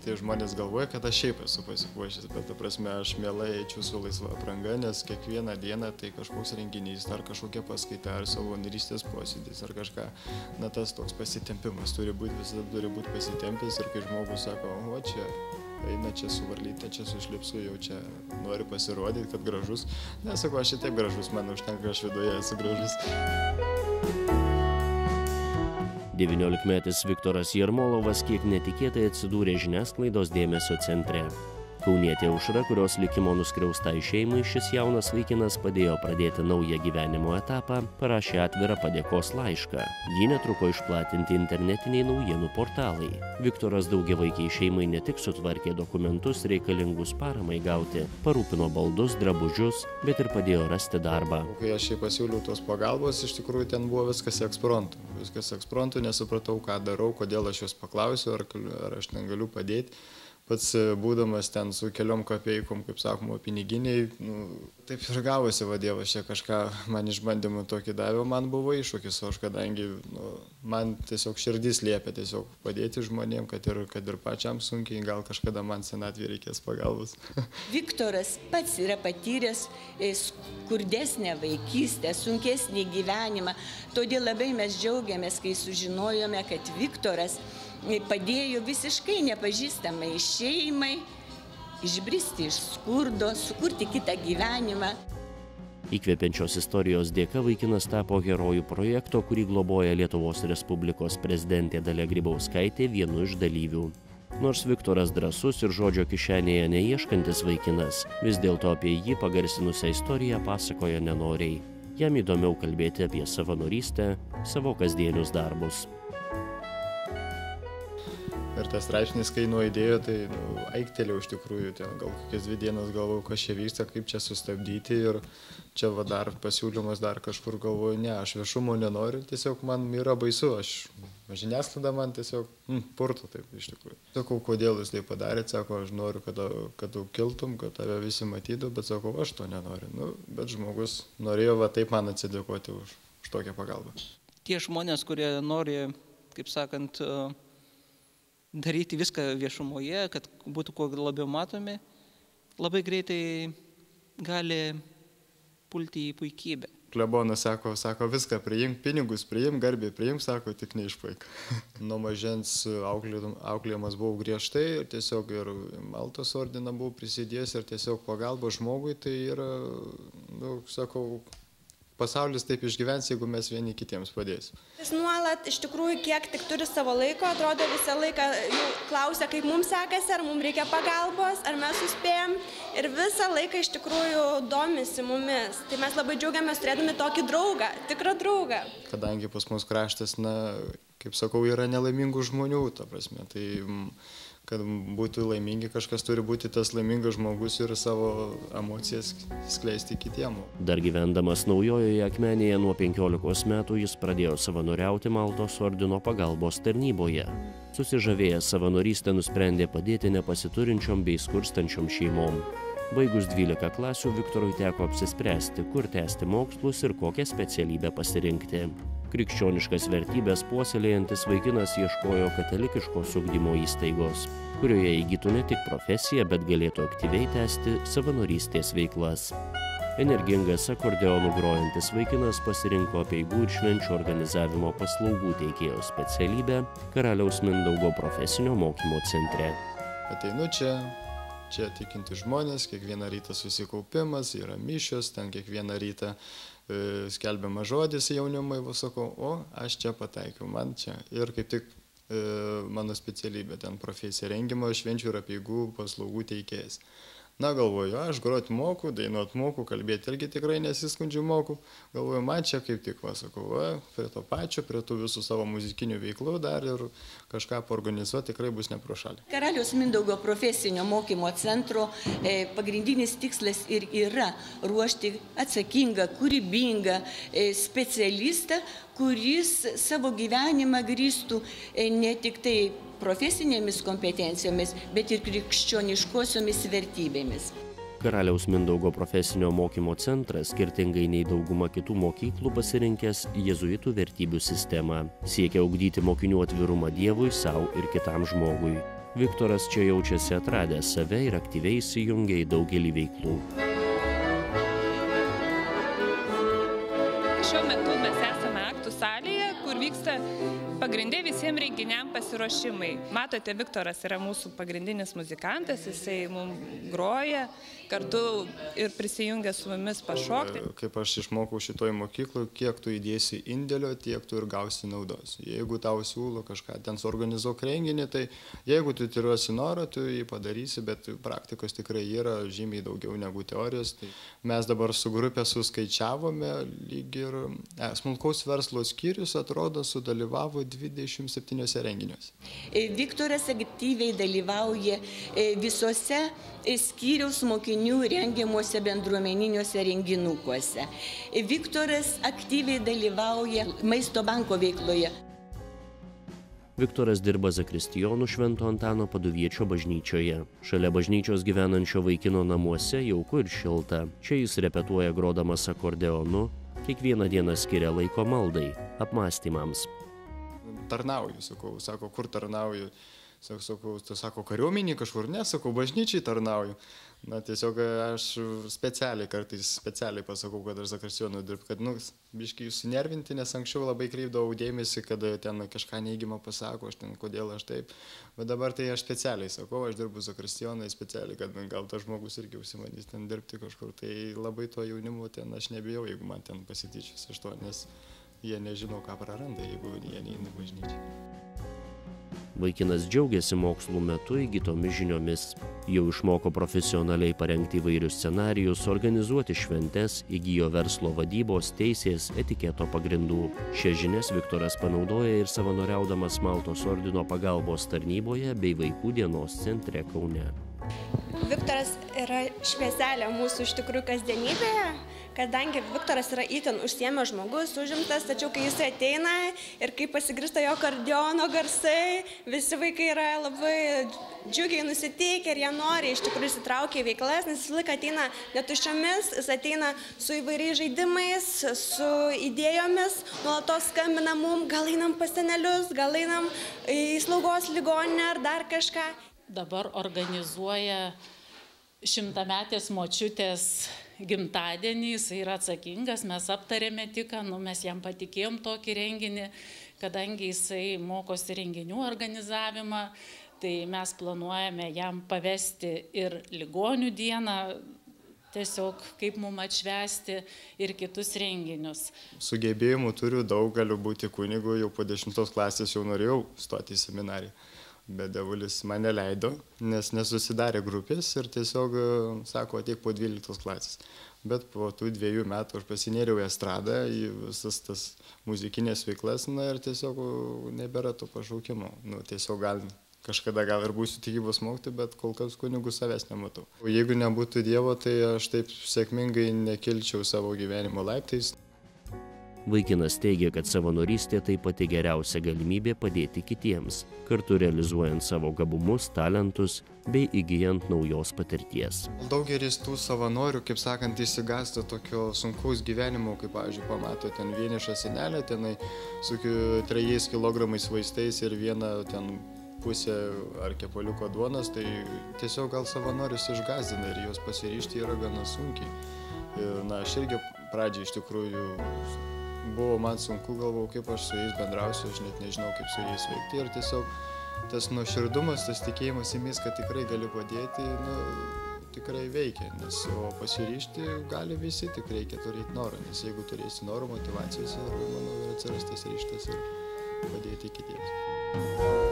tai žmonės galvoja, kad aš šiaip esu pasipuošęs, bet ta prasme aš mielai eičiau su laisva apranga, nes kiekvieną dieną tai kažkoks renginys, ar kažkokia paskaita, ar savanorystės posėdis, ar kažką. Na tas toks pasitempimas turi būti, visada turi būti pasitempęs ir kai žmogus sako, o čia eina čia su varlyte, čia su šlipsu, jau čia nori pasirodyti, kad gražus. Nesakau, aš šitaip gražus, man užtenka, aš viduje esu gražus. 19-metis Viktoras Jarmolovas kiek netikėtai atsidūrė žiniasklaidos dėmesio centre. Kaunietė Aušra, kurios likimo nuskriaustai šeimai, šis jaunas vaikinas padėjo pradėti naują gyvenimo etapą, parašė atvirą padėkos laišką. Jį netruko išplatinti internetiniai naujienų portalai. Viktoras daugiavaikiai šeimai ne tik sutvarkė dokumentus reikalingus paramai gauti, parūpino baldus, drabužius, bet ir padėjo rasti darbą. Kai aš jai pasiūliau tos pagalbos, iš tikrųjų ten buvo viskas ekspromtu. Viskas ekspromtu, nesupratau, ką darau, kodėl aš jos paklausiu, ar aš ten galiu padėti. Pats būdamas ten su keliom kopeikom, kaip sakoma, piniginiai, taip ir gavosi, va Dievas čia kažką man išbandymų tokį davė, man buvo iššūkis, o aš kadangi man tiesiog širdis liepia tiesiog padėti žmonėm, kad ir pačiam sunkiai, gal kažkada man senatvėje reikės pagalbos. Viktoras pats yra patyręs skurdesnę vaikystę, sunkesnį gyvenimą, todėl labai mes džiaugiamės, kai sužinojome, kad Viktoras padėjo visiškai nepažįstamai šeimai išbristi iš skurdo, sukurti kitą gyvenimą. Įkvepiančios istorijos dėka vaikinas tapo herojų projekto, kurį globoja Lietuvos Respublikos prezidentė Dalia Grybauskaitė, vienu iš dalyvių. Nors Viktoras drąsus ir žodžio kišenėje neieškantis vaikinas, vis dėlto apie jį pagarsinusią istoriją pasakoja nenoriai. Jam įdomiau kalbėti apie savanorystę, savo kasdienius darbus. Ir tas straipsnis, kai nuaidėjo, tai aiktelėjau iš tikrųjų, gal kokias 2 dienas galvojau, kas čia vyksta, kaip čia sustabdyti ir čia va dar pasiūlymas dar kažkur galvoju, ne, aš viešumo nenoriu, tiesiog man yra baisu, žiniasklaida man tiesiog purto taip iš tikrųjų. Sakau, kodėl jūs tai padarėt, sako, aš noriu, kad tu kiltum, kad tave visi matytų, bet sakau, aš to nenoriu. Bet žmogus norėjo va taip man atsidėkoti už tokią pagalbą. Tie žmonės, kurie nori, kaip sakant, daryti viską viešumoje, kad būtų kuo labiau matomi, labai greitai gali pulti į puikybę. Klebonas sako, viską priimk, pinigus priimk, garbė priimk, sako, tik neišpaik. Nuo mažens auklėjimas buvau griežtai ir tiesiog ir Maltos ordiną buvau prisidėjęs ir tiesiog pagalba žmogui, tai yra, sakau, pasaulis taip išgyvens, jeigu mes vieni kitiems padėsim. Jis nuolat, iš tikrųjų, kiek tik turi savo laiko, atrodo visą laiką jau klausia, kaip mums sekasi, ar mums reikia pagalbos, ar mes suspėjom. Ir visą laiką iš tikrųjų domisi mumis. Tai mes labai džiaugiamės turėdami tokį draugą, tikrą draugą. Kadangi pas mus kraštas, kaip sakau, yra nelaimingų žmonių, ta prasme, tai kad būtų laimingi, kažkas turi būti tas laimingas žmogus ir savo emocijas skleisti kitiem. Dar gyvendamas Naujojoje Akmenėje nuo 15 metų jis pradėjo savanoriauti Maltos ordino pagalbos tarnyboje. Susižavėjęs savanorystę nusprendė padėti nepasiturinčiom bei skurstančiom šeimom. Baigus 12 klasių Viktorui teko apsispręsti, kur tęsti mokslus ir kokią specialybę pasirinkti. Krikščioniškas vertybės puoselėjantis vaikinas ieškojo katalikiškos ugdymo įstaigos, kurioje įgytų ne tik profesiją, bet galėtų aktyviai tęsti savanorystės veiklas. Energingas akordeonu grojantis vaikinas pasirinko apeigų ir švenčių organizavimo paslaugų teikėjo specialybę Karaliaus Mindaugo profesinio mokymo centre. Ateinu čia tikinti žmonės, kiekvieną rytą susikaupimas, yra mišios, ten kiekvieną rytą skelbiamas žodis jaunimai, sakau, aš čia pataikiau, man čia. Ir kaip tik mano specialybė, ten profesija rengimo, švenčių ir apeigų paslaugų teikėjas. Galvoju, aš groti moku, dainuoti moku, kalbėti irgi tikrai nesiskundžiu moku. Galvoju, man čia kaip tik, sakau, prie to pačio, prie tų visų savo muzikinių veiklų dar ir kažką paorganizuoti tikrai bus ne pro šalį. Karaliaus Mindaugo profesinio mokymo centro pagrindinis tikslas ir yra ruošti atsakingą, kūrybingą specialistą, kuris savo gyvenimą grįstų ne tik tai profesinėmis kompetencijomis, bet ir krikščioniškosiomis vertybėmis. Karaliaus Mindaugo profesinio mokymo centras, skirtingai nei dauguma kitų mokyklų, pasirinkęs jėzuitų vertybių sistemą, siekia ugdyti mokinių atvirumą Dievui, savo ir kitam žmogui. Viktoras čia jaučiasi atradęs save ir aktyviai įsijungia į daugelį veiklų. Šiuo metu mes esame aktų salėje, kur vyksta pagrindė visiems renginiam pasiruošimai. Matote, Viktoras yra mūsų pagrindinis muzikantas, jisai mums groja, kartu ir prisijungia su mumis pašokti. Kaip aš išmokau šitoj mokykloj, kiek tu įdėsi indėlio, tiek tu ir gausi naudos. Jeigu tau siūlo kažką ten suorganizuok renginį, tai jeigu tu turėsi norą, tu jį padarysi, bet praktikos tikrai yra žymiai daugiau negu teorijos. Tai mes dabar su grupė suskaičiavome, lyg ir smulkaus verslo skyrius, atrodo, sudalyvavo 27 renginiuose. Viktoras aktyviai dalyvauja visose skyriaus mokinių rengiamuose bendruomeniniuose renginukuose. Viktoras aktyviai dalyvauja Maisto banko veikloje. Viktoras dirba Zakristijonų Švento Antano Paduviečio bažnyčioje. Šalia bažnyčios gyvenančio vaikino namuose jauku ir šilta. Čia jis repetuoja grodamas akordeonu, kiekvieną dieną skiria laiko maldai, apmąstymams. Tarnauju, sakau, sako, kur tarnauju? Sakau, tu sako, kariuomenį kažkur, ne, sakau, bažnyčiai tarnauju. Na, tiesiog aš specialiai pasakau, kad aš Zakristijonų dirbu, kad, biškai sunervinti, nes anksčiau labai kreipdavau dėmesį, kad ten kažką neįgimą pasako, aš ten, kodėl aš taip. Bet dabar tai aš specialiai sakau, aš dirbu Zakristijonai specialiai, kad gal tas žmogus irgi užsimanys ten dirbti kažkur. Tai labai to jaunimo ten aš nebijau, jeigu man ten pasityčius iš to, nes jie nežino, ką praranda, jeigu jie neina į bažnyčią. Vaikinas džiaugiasi mokslų metu įgytomis žiniomis. Jau išmoko profesionaliai parengti įvairius scenarijus, organizuoti šventes, įgijo verslo vadybos, teisės, etiketo pagrindų. Šias žinias Viktoras panaudoja ir savanoriaudamas Maltos ordino pagalbos tarnyboje bei Vaikų dienos centre Kaune. Viktoras yra švieselė mūsų iš tikrųjų kasdienybėje, kadangi Viktoras yra itin užsiėmęs žmogus, užimtas, tačiau kai jis ateina ir kai pasigirsta jo akordeono garsai, visi vaikai yra labai džiugiai nusiteikę ir jie nori iš tikrųjų įsitraukia į veiklas, nes visą laiką ateina netuščiomis, jis ateina su įvairiais žaidimais, su idėjomis, nuolatos skambina mum, gal einam pas senelius, gal einam į slaugos ligoninę ar dar kažką. Dabar organizuoja 100-metės močiutės gimtadienį, jis yra atsakingas, mes aptarėme tik, mes jam patikėjom tokį renginį, kadangi jisai mokosi renginių organizavimą, tai mes planuojame jam pavesti ir ligonių dieną, tiesiog kaip mum atšvęsti ir kitus renginius. Sugebėjimų turiu daug, galiu būti kunigu, jau po 10 klasės jau norėjau stoti į seminariją. Bet dievulis mane leido, nes nesusidarė grupės ir tiesiog sako, ateik po 12 klasės. Bet po tų 2 metų aš pasinėriau į estradą, į visas tas muzikinės veiklas, ir tiesiog nebėra to pašaukimo. Tiesiog kažkada gal ir būsiu tikybos mokytoju, bet kol kas kunigų savęs nematau. Jeigu nebūtų Dievo, tai aš taip sėkmingai nekilčiau savo gyvenimo laiptais. Vaikinas teigia, kad savanorystė tai pati geriausia galimybė padėti kitiems, kartu realizuojant savo gabumus, talentus bei įgyjant naujos patirties. Daugelis tų savanorių, kaip sakant, išsigąsta tokio sunkaus gyvenimo, kaip, pavyzdžiui, pamato ten vienišą senelę, tenai su 3 kilogramais vaistais ir vieną ten pusę ar kepaliuko duonos, tai tiesiog gal savanorius išgąsdina ir juos pasiryžti yra gana sunkiai. Aš irgi pradžiai iš tikrųjų buvo man sunku, galvojau, kaip aš su jais bendrausiu, aš net nežinau, kaip su jais veikti ir tiesiog tas nuoširdumas, tas tikėjimas įmis, kad tikrai gali padėti, tikrai veikia, nes o pasiryžti gali visi, tik reikia turėti norą, nes jeigu turėsi norą, motyvacijos ir, manau, atsiras tas ryžtas ir padėti kitiems.